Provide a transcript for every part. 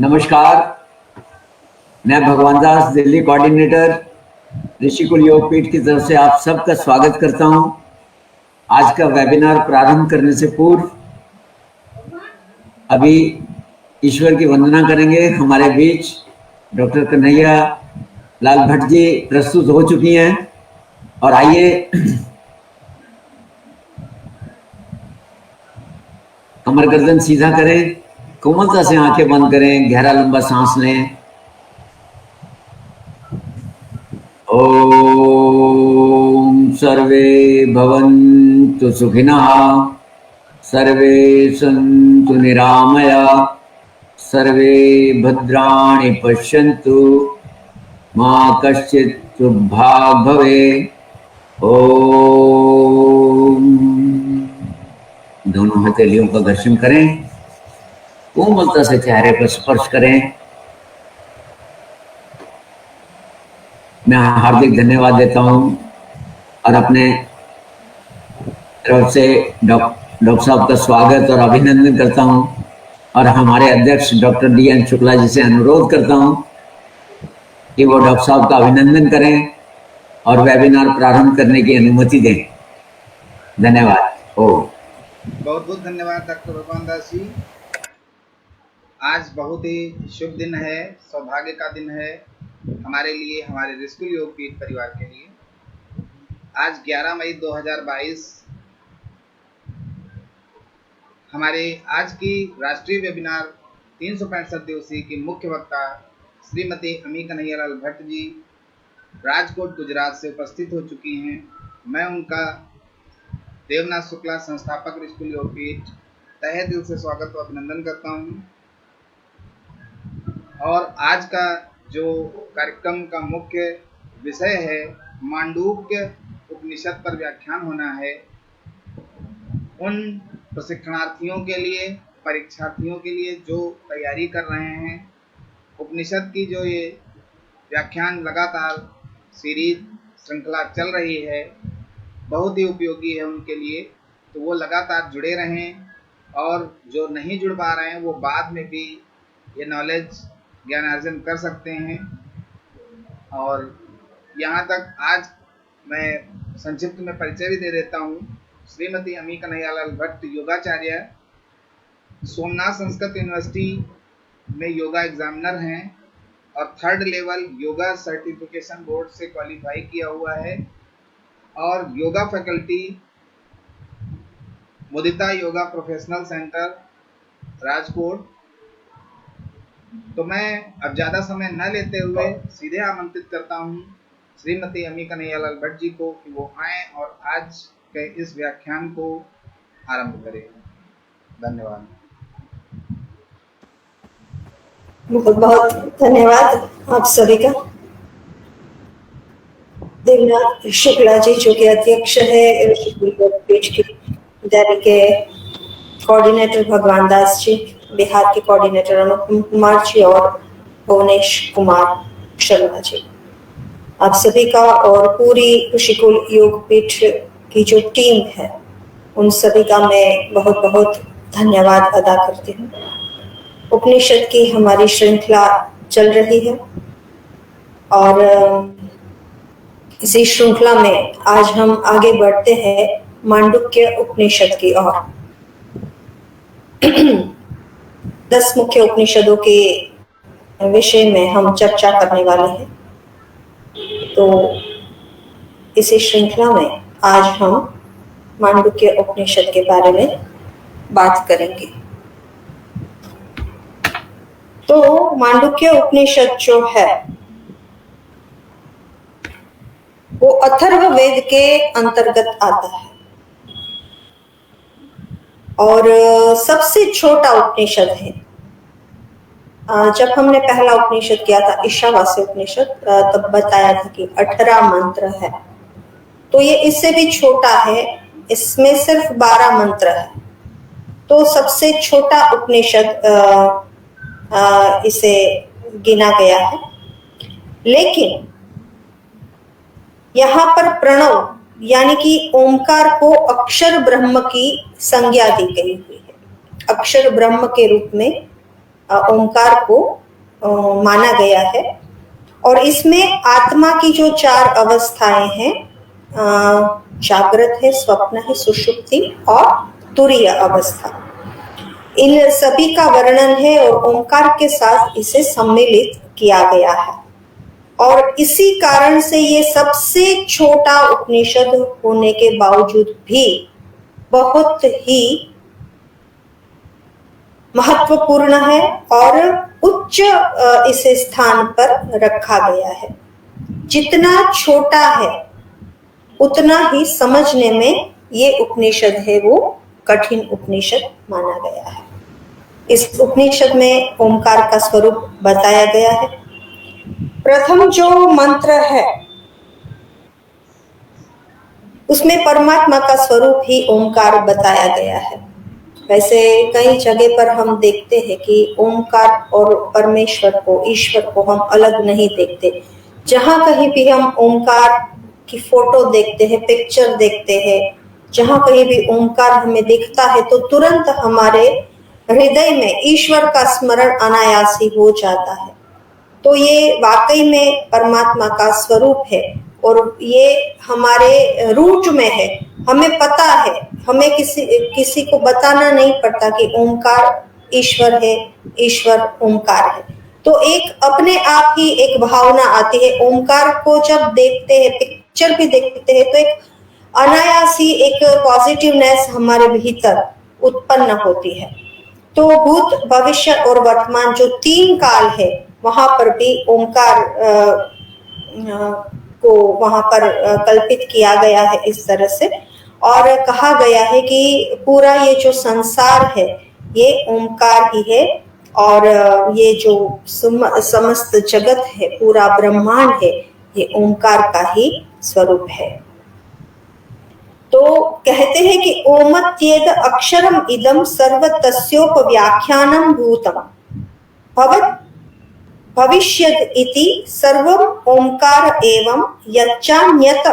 नमस्कार, मैं भगवान दास, दिल्ली कोऑर्डिनेटर ऋषिकुल योगपीठ की तरफ से आप सबका स्वागत करता हूं। आज का वेबिनार प्रारंभ करने से पूर्व अभी ईश्वर की वंदना करेंगे। हमारे बीच डॉक्टर कन्हैया लाल भट्ट जी प्रस्तुत हो चुकी हैं और आइए कमर गर्दन सीधा करें, कोमलता से आंखें बंद करें, गहरा लंबा सांस लें। ओम सर्वे भवन्तु सुखिनः, सर्वे सन्तु निरामया, सर्वे भद्राणि पश्यन्तु, मा कश्चित् दुर्भाग् भवेत्। ओम दोनों हथेलियों का घर्षण करें, कोमलता से चेहरे पर स्पर्श करें। मैं हार्दिक धन्यवाद देता हूं और अपने तरफ से डॉक्टर साहब का स्वागत और अभिनंदन करता हूं और हमारे अध्यक्ष डॉक्टर डी.एन. शुक्ला जी से अनुरोध करता हूं कि वो डॉक्टर साहब का अभिनंदन करें और वेबिनार प्रारंभ करने की अनुमति दें। धन्यवाद। बहुत बहुत धन्यवाद डॉक्टर भगवान दास जी। आज बहुत ही शुभ दिन है, सौभाग्य का दिन है हमारे लिए, हमारे ऋषिकुल योगपीठ परिवार के लिए। आज 11 मई 2022 हमारे आज की राष्ट्रीय वेबिनार 365 दिवसीय की मुख्य वक्ता श्रीमती अमी कन्हैयालाल भट्ट जी राजकोट गुजरात से उपस्थित हो चुकी हैं। मैं उनका देवनाथ शुक्ला संस्थापक ऋषिकुल योगपीठ तहे दिल से स्वागत और अभिनंदन करता हूं। और आज का जो कार्यक्रम का मुख्य विषय है, मांडूक्य उपनिषद पर व्याख्यान होना है। उन प्रशिक्षणार्थियों के लिए, परीक्षार्थियों के लिए जो तैयारी कर रहे हैं, उपनिषद की जो ये व्याख्यान लगातार सीरीज श्रृंखला चल रही है, बहुत ही उपयोगी है उनके लिए। तो वो लगातार जुड़े रहें और जो नहीं जुड़ पा रहे हैं वो बाद में भी ये नॉलेज ज्ञानार्जन कर सकते हैं। और यहाँ तक आज मैं संक्षिप्त में परिचय भी दे देता हूँ। श्रीमती अमी कन्हैयालाल भट्ट योगाचार्य, सोमनाथ संस्कृत यूनिवर्सिटी में योगा एग्जामिनर हैं और 3rd level yoga certification board से क्वालिफाई किया हुआ है और योगा फैकल्टी मुदिता योगा प्रोफेशनल सेंटर राजकोट। तो मैं अब ज़्यादा समय न लेते हुए सीधे आमंत्रित करता हूँ श्रीमती अमी कन्हैयालाल भट्ट जी को कि वो आएँ और आज के इस व्याख्यान को आरंभ करें। धन्यवाद। बहुत बहुत धन्यवाद आप सभी का। देवनाथ शुक्ला जी जो कि अध्यक्ष है ऋषिकुल योगपीठ की, दिल्ली के कोऑर्डिनेटर भगवान दास जी, बिहार के कोऑर्डिनेटर अनुपम कुमार जी और भुवनेश कुमार शर्मा जी, आप सभी का और पूरी ऋषिकुल योगपीठ की जो टीम है उन सभी का मैं बहुत बहुत धन्यवाद अदा करती हूँ। उपनिषद की हमारी श्रृंखला चल रही है और इसी श्रृंखला में आज हम आगे बढ़ते हैं मांडुक्य उपनिषद की ओर। 10 मुख्य उपनिषदों के विषय में हम चर्चा करने वाले हैं। तो इसी श्रृंखला में आज हम मांडुक्य उपनिषद के बारे में बात करेंगे। तो मांडुक्य उपनिषद जो है वो अथर्ववेद के अंतर्गत आता है और सबसे छोटा उपनिषद है। जब हमने पहला उपनिषद किया था ईशावास्य उपनिषद, तब बताया था कि 18 मंत्र है। तो ये इससे भी छोटा है, इसमें सिर्फ 12 मंत्र है। तो सबसे छोटा उपनिषद इसे गिना गया है। लेकिन यहाँ पर प्रणव यानी कि ओमकार को अक्षर ब्रह्म की संज्ञा दी गई हुई है। अक्षर ब्रह्म के रूप में ओंकार को माना गया है। और इसमें आत्मा की जो 4 अवस्थाएं हैं, जागृत है, स्वप्न है, सुषुप्ति और तुरीय अवस्था, इन सभी का वर्णन है और ओंकार के साथ इसे सम्मिलित किया गया है। और इसी कारण से ये सबसे छोटा उपनिषद होने के बावजूद भी बहुत ही महत्वपूर्ण है और उच्च इसे स्थान पर रखा गया है। जितना छोटा है उतना ही समझने में ये उपनिषद है वो कठिन उपनिषद माना गया है। इस उपनिषद में ओंकार का स्वरूप बताया गया है। प्रथम जो मंत्र है उसमें परमात्मा का स्वरूप ही ओंकार बताया गया है। वैसे कई जगह पर हम देखते हैं कि ओंकार और परमेश्वर को, ईश्वर को हम अलग नहीं देखते। जहां कहीं भी हम ओंकार की फोटो देखते हैं, पिक्चर देखते हैं, जहां कहीं भी ओंकार हमें दिखता है तो तुरंत हमारे हृदय में ईश्वर का स्मरण अनायास ही हो जाता है। तो ये वाकई में परमात्मा का स्वरूप है और ये हमारे रूट में है, हमें पता है, हमें किसी को बताना नहीं पड़ता कि ओंकार ईश्वर है, ईश्वर ओंकार है। तो एक अपने आप ही एक भावना आती है। ओंकार को जब देखते हैं, पिक्चर भी देखते हैं, तो एक अनायास ही एक पॉजिटिवनेस हमारे भीतर उत्पन्न होती है। तो भूत, भविष्य और वर्तमान जो 3 काल है वहां पर भी ओंकार को वहां पर कल्पित किया गया है इस तरह से। और कहा गया है कि पूरा ये जो संसार है ये ओंकार ही है और ये जो समस्त जगत है, पूरा ब्रह्मांड है, ये ओंकार का ही स्वरूप है। तो कहते हैं कि ओमत्येद अक्षरम इदम सर्व तस्योपव्याख्यानम भूतम भवत् भविष्यद् इति सर्वम ओंकार एवं यच्चान्यत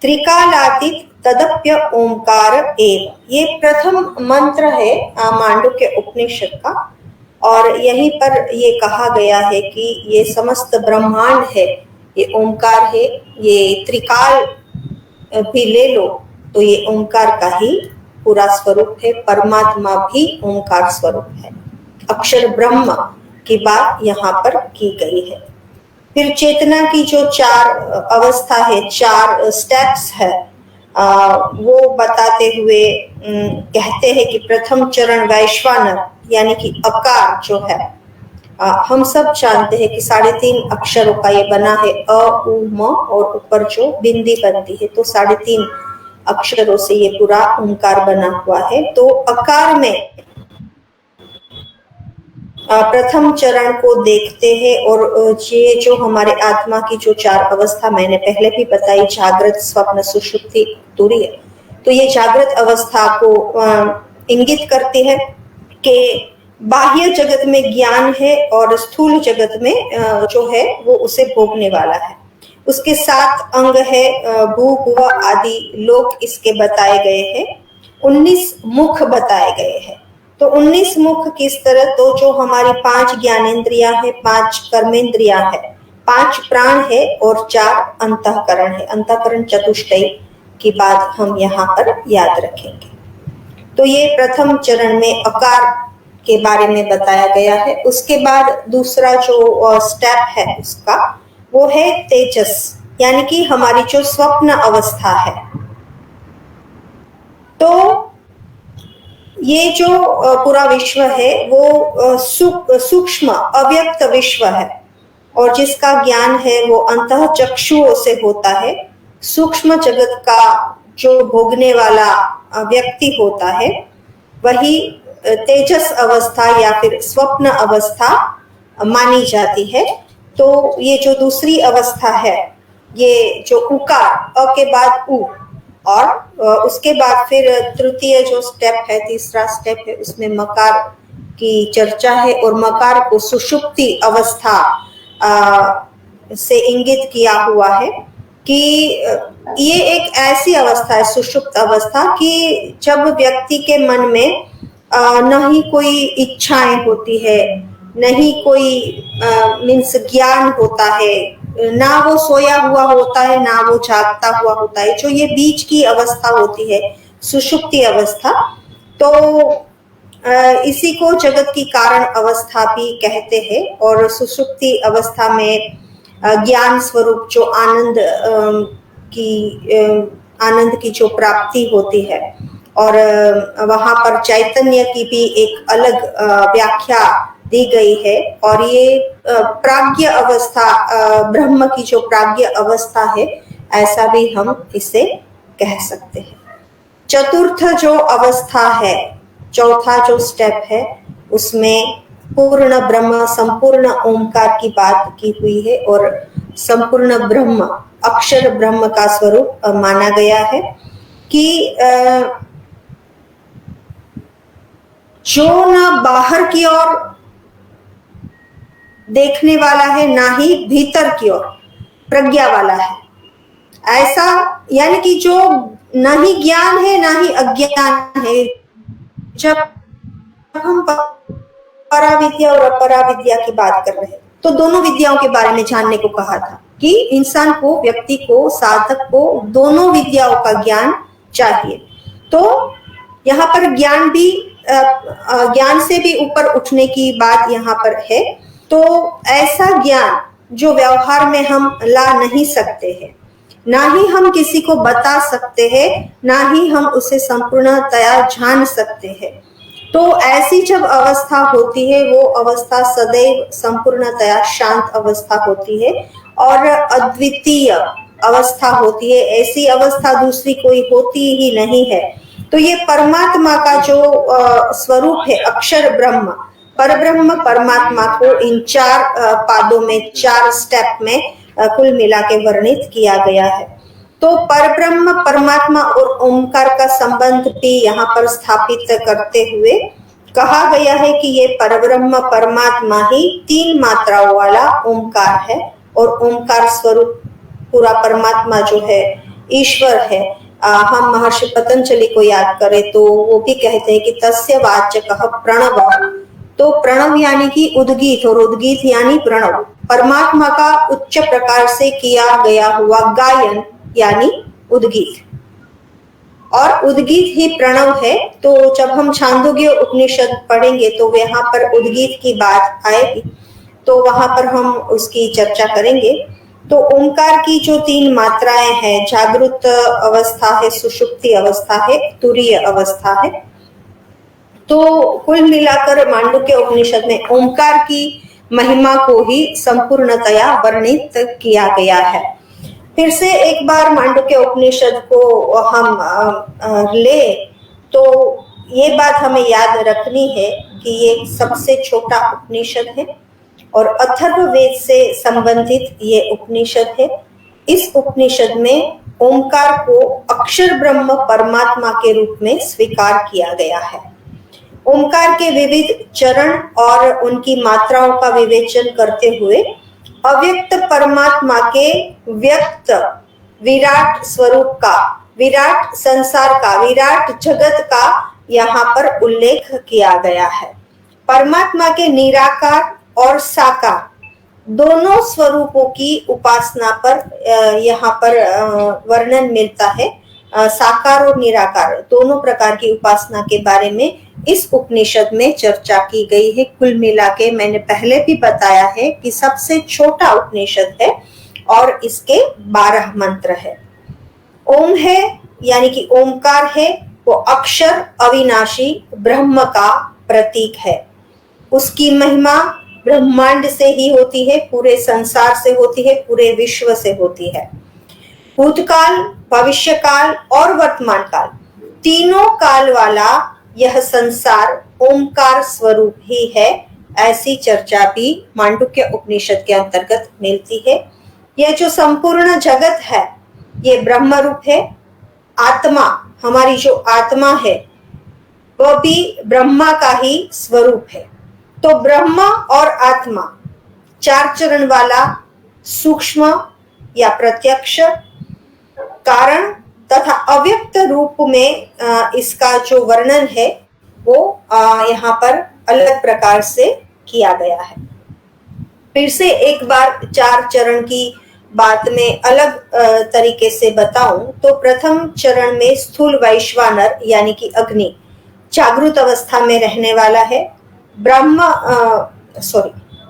त्रिकालातीत तदप्य ओंकार एव। ये प्रथम मंत्र है मांडुक्य उपनिषद का और यहीं पर ये कहा गया है कि ये समस्त ब्रह्मांड है, ये ओंकार है। ये त्रिकाल भी ले लो तो ये ओंकार का ही पूरा स्वरूप है। परमात्मा भी ओंकार स्वरूप है। अक्षर ब्रह्म की बात यहाँ पर की गई है। फिर चेतना की जो 4 अवस्था है, 4 स्टेप्स है, वो बताते हुए कहते हैं कि प्रथम चरण वैश्वानर यानी कि अकार जो है, हम सब जानते हैं कि 3.5 अक्षरों का ये बना है, अ, उ, म और ऊपर जो बिंदी बनती है, तो 3.5 अक्षरों से ये पूरा ओंकार बना हुआ है। तो अकार में प्रथम चरण को देखते हैं और ये जो हमारे आत्मा की जो 4 अवस्था मैंने पहले भी बताई, जागृत, स्वप्न, सुषुप्ति, तुरीय, तो ये जागृत अवस्था को इंगित करती है कि बाह्य जगत में ज्ञान है और स्थूल जगत में जो है वो उसे भोगने वाला है। उसके 7 अंग है, भू, भुव आदि लोक इसके बताए गए हैं। 19 मुख बताए गए हैं। तो 19 मुख किस तरह, तो जो हमारी 5 ज्ञानेंद्रियां है, 5 कर्मेंद्रियां है, 5 प्राण है और 4 अंतःकरण है। अंतःकरण चतुष्टय की बात हम यहाँ पर याद रखेंगे। तो ये प्रथम चरण में अकार के बारे में बताया गया है। उसके बाद दूसरा जो स्टेप है उसका वो है तेजस, यानी कि हमारी जो स्वप्न अवस्था है। तो ये जो पूरा विश्व है वो सूक्ष्म अव्यक्त विश्व है और जिसका ज्ञान है वो अंतः चक्षुओं से होता है। सूक्ष्म जगत का जो भोगने वाला व्यक्ति होता है वही तेजस अवस्था या फिर स्वप्न अवस्था मानी जाती है। तो ये जो दूसरी अवस्था है, ये जो उकार, अ के बाद उ, और उसके बाद फिर तृतीय जो स्टेप है, तीसरा स्टेप है, उसमें मकार की चर्चा है और मकार को सुषुप्ति अवस्था से इंगित किया हुआ है कि ये एक ऐसी अवस्था है, सुषुप्त अवस्था, कि जब व्यक्ति के मन में न ही कोई इच्छाएं होती है, न ही कोई मीन्स ज्ञान होता है, ना वो सोया हुआ होता है ना वो जागता हुआ होता है। जो ये बीच की अवस्था होती है, सुषुप्ति अवस्था, तो इसी को जगत की कारण अवस्था भी कहते हैं। और सुषुप्ति अवस्था में ज्ञान स्वरूप जो आनंद की जो प्राप्ति होती है, और वहां पर चैतन्य की भी एक अलग व्याख्या दी गई है। और ये प्राज्ञ अवस्था, ब्रह्म की जो प्राज्ञ अवस्था है, ऐसा भी हम इसे कह सकते हैं। चतुर्थ जो अवस्था है, चौथा जो स्टेप है, उसमें पूर्ण ब्रह्म, संपूर्ण ओंकार की बात की हुई है। और संपूर्ण ब्रह्म, अक्षर ब्रह्म का स्वरूप माना गया है कि जो न बाहर की ओर देखने वाला है, ना ही भीतर की ओर प्रज्ञा वाला है। ऐसा यानी कि जो न ही ज्ञान है ना ही अज्ञान है। जब हम पराविद्या और अपराविद्या की बात कर रहे हैं, तो दोनों विद्याओं के बारे में जानने को कहा था कि इंसान को, व्यक्ति को, साधक को दोनों विद्याओं का ज्ञान चाहिए। तो यहाँ पर ज्ञान भी, ज्ञान से भी ऊपर उठने की बात यहाँ पर है। तो ऐसा ज्ञान जो व्यवहार में हम ला नहीं सकते हैं, ना ही हम किसी को बता सकते हैं, ना ही हम उसे संपूर्णतया जान सकते हैं। तो ऐसी जब अवस्था होती है, वो अवस्था सदैव संपूर्णतया शांत अवस्था होती है और अद्वितीय अवस्था होती है। ऐसी अवस्था दूसरी कोई होती ही नहीं है। तो ये परमात्मा का जो स्वरूप है, अक्षर ब्रह्म, परब्रह्म परमात्मा को इन 4 पादों में, 4 स्टेप में कुल मिला के वर्णित किया गया है। तो परब्रह्म परमात्मा और ओंकार का संबंध भी यहाँ पर स्थापित करते हुए कहा गया है कि ये परब्रह्म परमात्मा ही 3 मात्राओं वाला ओंकार है। और ओंकार स्वरूप पूरा परमात्मा जो है, ईश्वर है। हम महर्षि पतंजलि को याद करें तो वो भी कहते हैं कि तस्य वाचकः प्रणवः। तो प्रणव यानी कि उद्गीत, और उद्गीत यानी प्रणव। परमात्मा का उच्च प्रकार से किया गया हुआ गायन यानी उद्गीत, और उद्गीत ही प्रणव है। तो जब हम छांदोग्य उपनिषद पढ़ेंगे तो यहाँ पर उद्गीत की बात आएगी, तो वहां पर हम उसकी चर्चा करेंगे। तो ओंकार की जो 3 मात्राएं हैं, जागृत अवस्था है, सुषुप्ति अवस्था है, तुरीय अवस्था है। तो कुल मिलाकर मांडुक्य उपनिषद में ओंकार की महिमा को ही संपूर्णतया वर्णित किया गया है। फिर से एक बार मांडुक्य उपनिषद को हम ले तो ये बात हमें याद रखनी है कि ये सबसे छोटा उपनिषद है और अथर्ववेद से संबंधित ये उपनिषद है। इस उपनिषद में ओंकार को अक्षर ब्रह्म परमात्मा के रूप में स्वीकार किया गया है। ओंकार के विविध चरण और उनकी मात्राओं का विवेचन करते हुए अव्यक्त परमात्मा के व्यक्त विराट स्वरूप का, विराट संसार का, विराट जगत का यहाँ पर उल्लेख किया गया है। परमात्मा के निराकार और साकार दोनों स्वरूपों की उपासना पर यहाँ पर वर्णन मिलता है। साकार और निराकार दोनों प्रकार की उपासना के बारे में इस उपनिषद में चर्चा की गई है। कुल मिला के मैंने पहले भी बताया है कि सबसे छोटा उपनिषद है और इसके 12 मंत्र है। ओम है यानी कि ओंकार है, वो अक्षर अविनाशी ब्रह्म का प्रतीक है। उसकी महिमा ब्रह्मांड से ही होती है, पूरे संसार से होती है, पूरे विश्व से होती है। भूतकाल, भविष्यकाल और वर्तमान काल, तीनों काल वाला यह संसार ओंकार स्वरूप ही है। ऐसी चर्चा भी मांडुक्य उपनिषद के अंतर्गत मिलती है। यह जो संपूर्ण जगत है ये ब्रह्म रूप है। आत्मा, हमारी जो आत्मा है वह भी ब्रह्मा का ही स्वरूप है। तो ब्रह्म और आत्मा 4 चरण वाला सूक्ष्म या प्रत्यक्ष, कारण तथा अव्यक्त रूप में इसका जो वर्णन है वो यहाँ पर अलग प्रकार से किया गया है। फिर से एक बार 4 चरण की बात में अलग तरीके से बताऊं तो प्रथम चरण में स्थूल वैश्वानर यानी कि अग्नि जागृत अवस्था में रहने वाला है।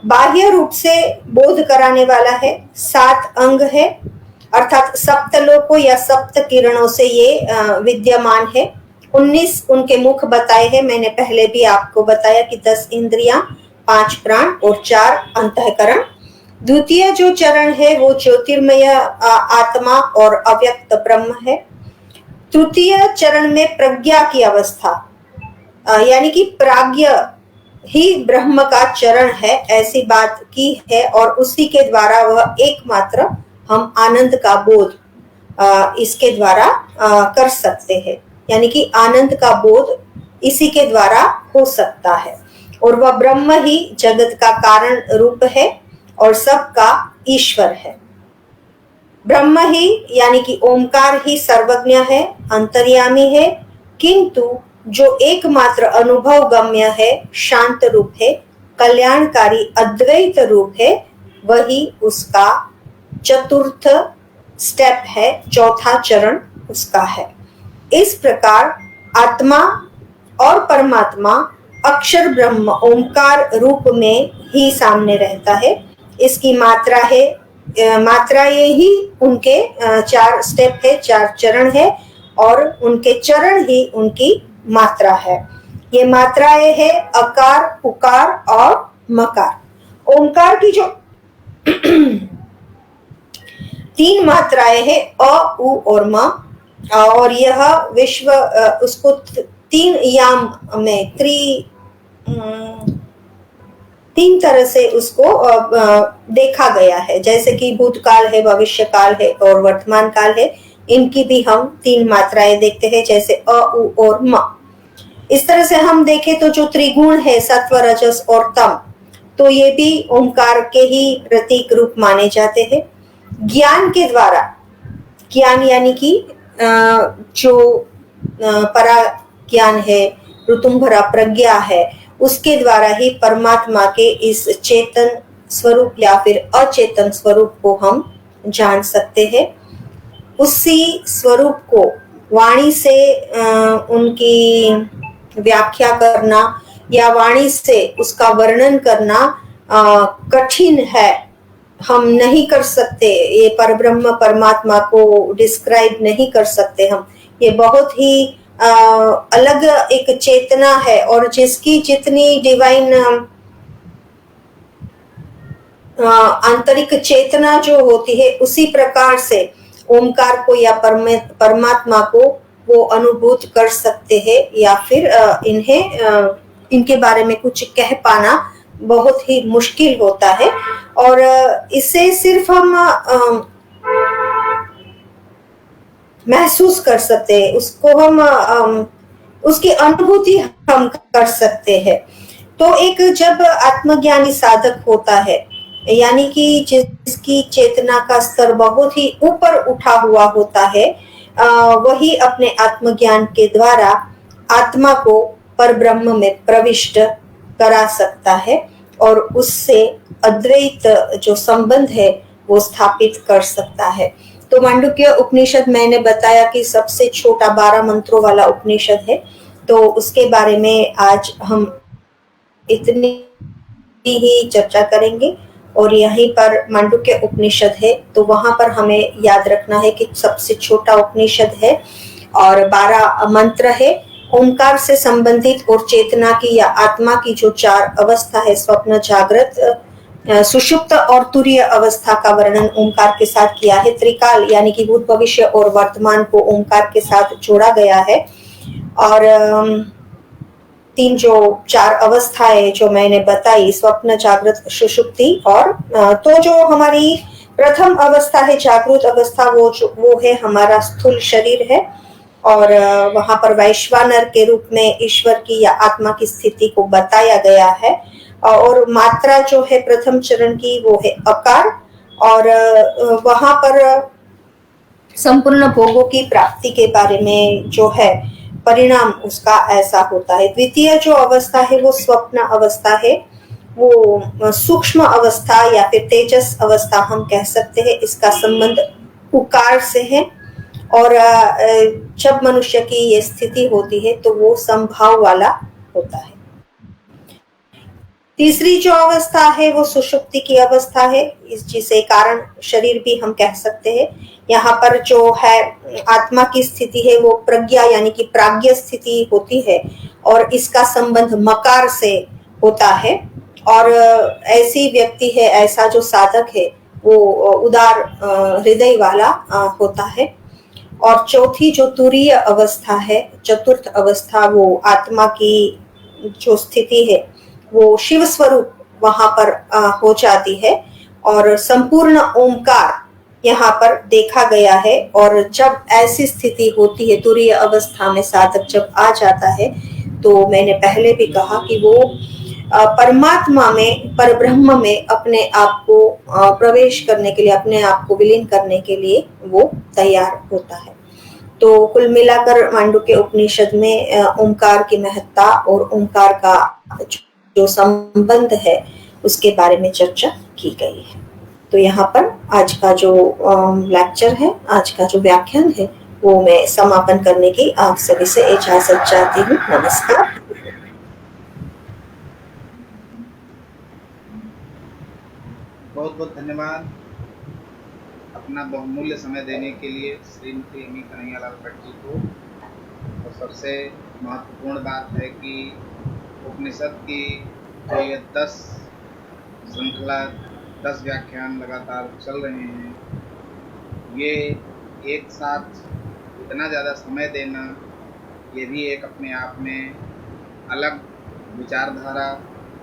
बाह्य रूप से बोध कराने वाला है। 7 अंग है, अर्थात सप्तलोकों या सप्त किरणों से ये विद्यमान है। 19 उनके मुख बताए हैं। मैंने पहले भी आपको बताया कि 10 इंद्रियां, 5 प्राण और 4 अंतःकरण। द्वितीय जो चरण है वो ज्योतिर्मय आत्मा और अव्यक्त ब्रह्म है। तृतीय चरण में प्रज्ञा की अवस्था यानी कि प्राज्ञ ही ब्रह्म का चरण है, ऐसी बात की है, और उसी के द्वारा वह एकमात्र हम आनंद का बोध इसके द्वारा कर सकते हैं, यानी कि आनंद का बोध इसी के द्वारा हो सकता है। और वह ब्रह्म ही जगत का कारण रूप है और सबका ईश्वर है। ब्रह्म ही यानी कि ओमकार ही सर्वज्ञ है, अंतर्यामी है, किंतु जो एकमात्र अनुभव गम्य है, शांत रूप है, कल्याणकारी अद्वैत रूप है, वही उसका चतुर्थ स्टेप है, चौथा चरण उसका है। इस प्रकार आत्मा और परमात्मा अक्षर ब्रह्म ओमकार रूप में ही सामने रहता है। इसकी मात्रा ये ही उनके 4 स्टेप है, 4 चरण है, और उनके चरण ही उनकी मात्रा है। ये मात्राएं है अकार, उकार और मकार। ओमकार की जो 3 मात्राएं है अ, उ और म, और यह विश्व उसको 3 याम में 3 तरह से उसको देखा गया है, जैसे कि भूतकाल है, भविष्य काल है और वर्तमान काल है। इनकी भी हम 3 मात्राएं देखते हैं, जैसे अ, उ और म। इस तरह से हम देखें तो जो त्रिगुण है, सत्व, रजस और तम, तो ये भी ओंकार के ही प्रतीक रूप माने जाते हैं। ज्ञान के द्वारा, ज्ञान यानी कि जो परा ज्ञान है, ऋतुंभरा प्रज्ञा है, उसके द्वारा ही परमात्मा के इस चेतन स्वरूप या फिर अचेतन स्वरूप को हम जान सकते हैं। उसी स्वरूप को वाणी से उनकी व्याख्या करना या वाणी से उसका वर्णन करना कठिन है, हम नहीं कर सकते। ये परब्रह्म परमात्मा को डिस्क्राइब नहीं कर सकते हम। ये बहुत ही अलग एक चेतना है, और जिसकी जितनी डिवाइन आंतरिक चेतना जो होती है, उसी प्रकार से ओमकार को या परमात्मा को वो अनुभूत कर सकते हैं, या फिर इनके बारे में कुछ कह पाना बहुत ही मुश्किल होता है। और इसे सिर्फ हम महसूस कर सकते हैं, उसको हम उसकी अनुभूति हम कर सकते हैं। तो एक जब आत्मज्ञानी साधक होता है, यानी कि जिसकी चेतना का स्तर बहुत ही ऊपर उठा हुआ होता है, वही अपने आत्मज्ञान के द्वारा आत्मा को परब्रह्म में प्रविष्ट करा सकता है, और उससे अद्वैत जो संबंध है वो स्थापित कर सकता है। तो मांडुक्य उपनिषद मैंने बताया कि सबसे छोटा 12 मंत्रों वाला उपनिषद है, तो उसके बारे में आज हम इतनी ही चर्चा करेंगे। और यहीं पर मांडुक्य उपनिषद है, तो वहां पर हमें याद रखना है कि सबसे छोटा उपनिषद है और 12 मंत्र है। ओंकार से संबंधित और चेतना की या आत्मा की जो 4 अवस्था है, स्वप्न, जागृत, सुषुप्त और तुरीय अवस्था का वर्णन ओंकार के साथ किया है। त्रिकाल यानी कि भूत, भविष्य और वर्तमान को ओंकार के साथ जोड़ा गया है। और 3 जो 4 अवस्थाएं जो मैंने बताई, स्वप्न, जागृत, सुषुप्ति, और तो जो हमारी प्रथम अवस्था है, जागृत अवस्था, वो है हमारा स्थूल शरीर है, और वहां पर वैश्वानर के रूप में ईश्वर की या आत्मा की स्थिति को बताया गया है। और मात्रा जो है प्रथम चरण की वो है अकार, और वहां पर संपूर्ण भोगों की प्राप्ति के बारे में जो है परिणाम उसका ऐसा होता है। द्वितीय जो अवस्था है वो स्वप्न अवस्था है, वो सूक्ष्म अवस्था या फिर तेजस अवस्था हम कह सकते हैं। इसका संबंध उकार से है और जब मनुष्य की ये स्थिति होती है तो वो संभाव वाला होता है। तीसरी जो अवस्था है वो सुषुप्ति की अवस्था है, जिसे कारण शरीर भी हम कह सकते हैं। यहाँ पर जो है आत्मा की स्थिति है वो प्रज्ञा यानी कि प्राज्ञ स्थिति होती है और इसका संबंध मकार से होता है। और ऐसी व्यक्ति है, ऐसा जो साधक है वो उदार हृदय वाला होता है। और चौथी जो तुरीय अवस्था है, चतुर्थ अवस्था, वो आत्मा की जो स्थिति है वो शिव स्वरूप वहां पर हो जाती है और संपूर्ण ओमकार यहाँ पर देखा गया है। और जब ऐसी स्थिति होती है तुरीय अवस्था में साधक जब आ जाता है तो मैंने पहले भी कहा कि वो परमात्मा में, परब्रह्म में अपने आप को प्रवेश करने के लिए, अपने आप को विलीन करने के लिए वो तैयार होता है। तो कुल मिलाकर मांडुक्य उपनिषद में ओमकार की महत्ता और ओमकार का जो संबंध है उसके बारे में चर्चा की गई है। तो यहाँ पर आज का जो लेक्चर है, आज का जो व्याख्यान है, वो मैं समापन करने की आप सभी से इजाजत चाहती हूँ। नमस्कार। बहुत बहुत धन्यवाद अपना बहुमूल्य समय देने के लिए श्रीमती अमी कन्हैयालाल भट्ट जी को। और सबसे महत्वपूर्ण बात है कि उपनिषद की जो ये 10 श्रृंखला, 10 व्याख्यान लगातार चल रहे हैं, ये एक साथ इतना ज़्यादा समय देना, ये भी एक अपने आप में अलग विचारधारा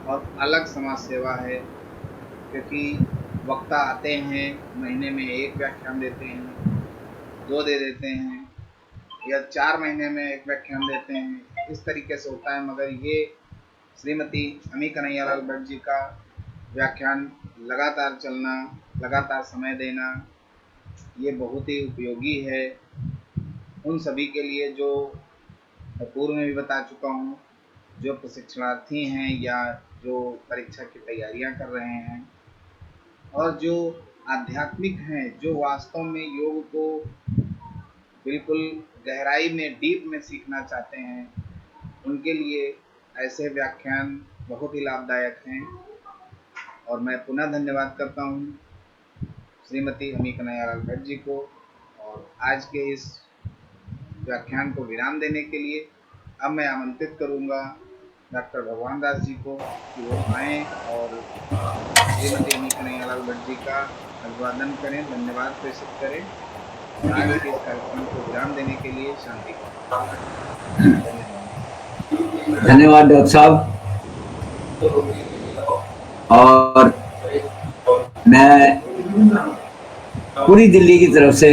और अलग समाज सेवा है। क्योंकि वक्ता आते हैं, महीने में 1 व्याख्यान देते हैं, 2 दे देते हैं, या 4 महीने में 1 व्याख्यान देते हैं, इस तरीके से होता है। मगर ये श्रीमती अमी कन्हैयालाल भट्ट जी का व्याख्यान लगातार चलना, लगातार समय देना, ये बहुत ही उपयोगी है उन सभी के लिए जो मैं पूर्व में भी बता चुका हूँ, जो प्रशिक्षणार्थी हैं या जो परीक्षा की तैयारियां कर रहे हैं और जो आध्यात्मिक हैं, जो वास्तव में योग को बिल्कुल गहराई में, डीप में सीखना चाहते हैं, उनके लिए ऐसे व्याख्यान बहुत ही लाभदायक हैं। और मैं पुनः धन्यवाद करता हूँ श्रीमती अमी कन्हैयालाल भट्ट जी को। और आज के इस व्याख्यान को विराम देने के लिए अब मैं आमंत्रित करूँगा डॉक्टर भगवान दास जी को कि वो आएँ और श्रीमती अमी कन्हैयालाल भट्ट जी का अभिवादन करें, धन्यवाद प्रेषित करें और आज के इस कार्यक्रम को विराम देने के लिए शांति करें। धन्यवाद डॉक्टर साहब। और मैं पूरी दिल्ली की तरफ से,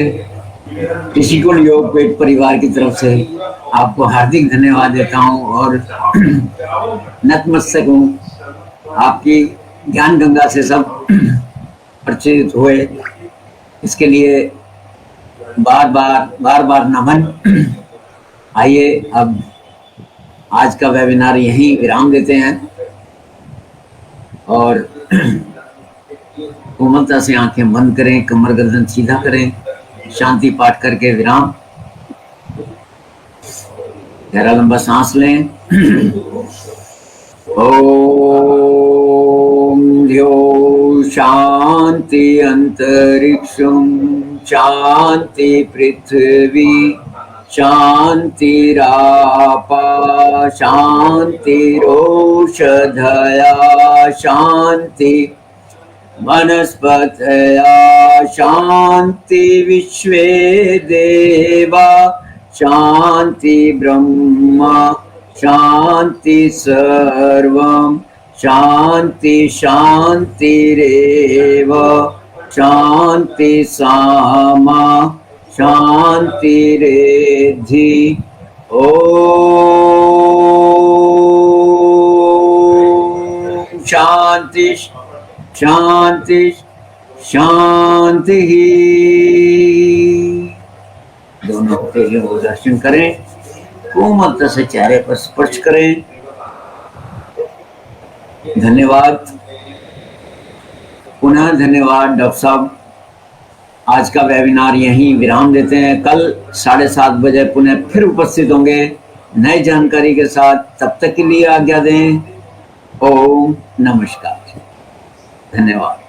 ऋषिकुल योगपीठ परिवार की तरफ से आपको हार्दिक धन्यवाद देता हूँ और नतमस्तक हूँ। आपकी ज्ञान गंगा से सब परिचित हुए, इसके लिए बार बार नमन। आइए अब आज का वेबिनार यहीं विराम देते हैं और कोमलता से आंखें बंद करें, कमर गर्दन सीधा करें, शांति पाठ करके विराम। गहरा लंबा सांस लें। ओम ध्यो शांति अंतरिक्षम शांति पृथ्वी शांतिरापा शांतिरोषधया शांति वनस्पतया शांति विश्वे देवा शांति ब्रह्मा शांति सर्वं शांति शांतिरेव शांति सामा शांतिरेद्धि। ओम शांति शांति शांति। दोनों तेलियों को दर्शन करें। कोमलता से चेहरे पर स्पर्श करें। धन्यवाद, पुनः धन्यवाद डॉक्टर साहब। आज का वेबिनार यहीं विराम देते हैं। कल 7:30 बजे पुनः फिर उपस्थित होंगे नई जानकारी के साथ। तब तक के लिए आज्ञा दें। ओम नमस्कार, धन्यवाद।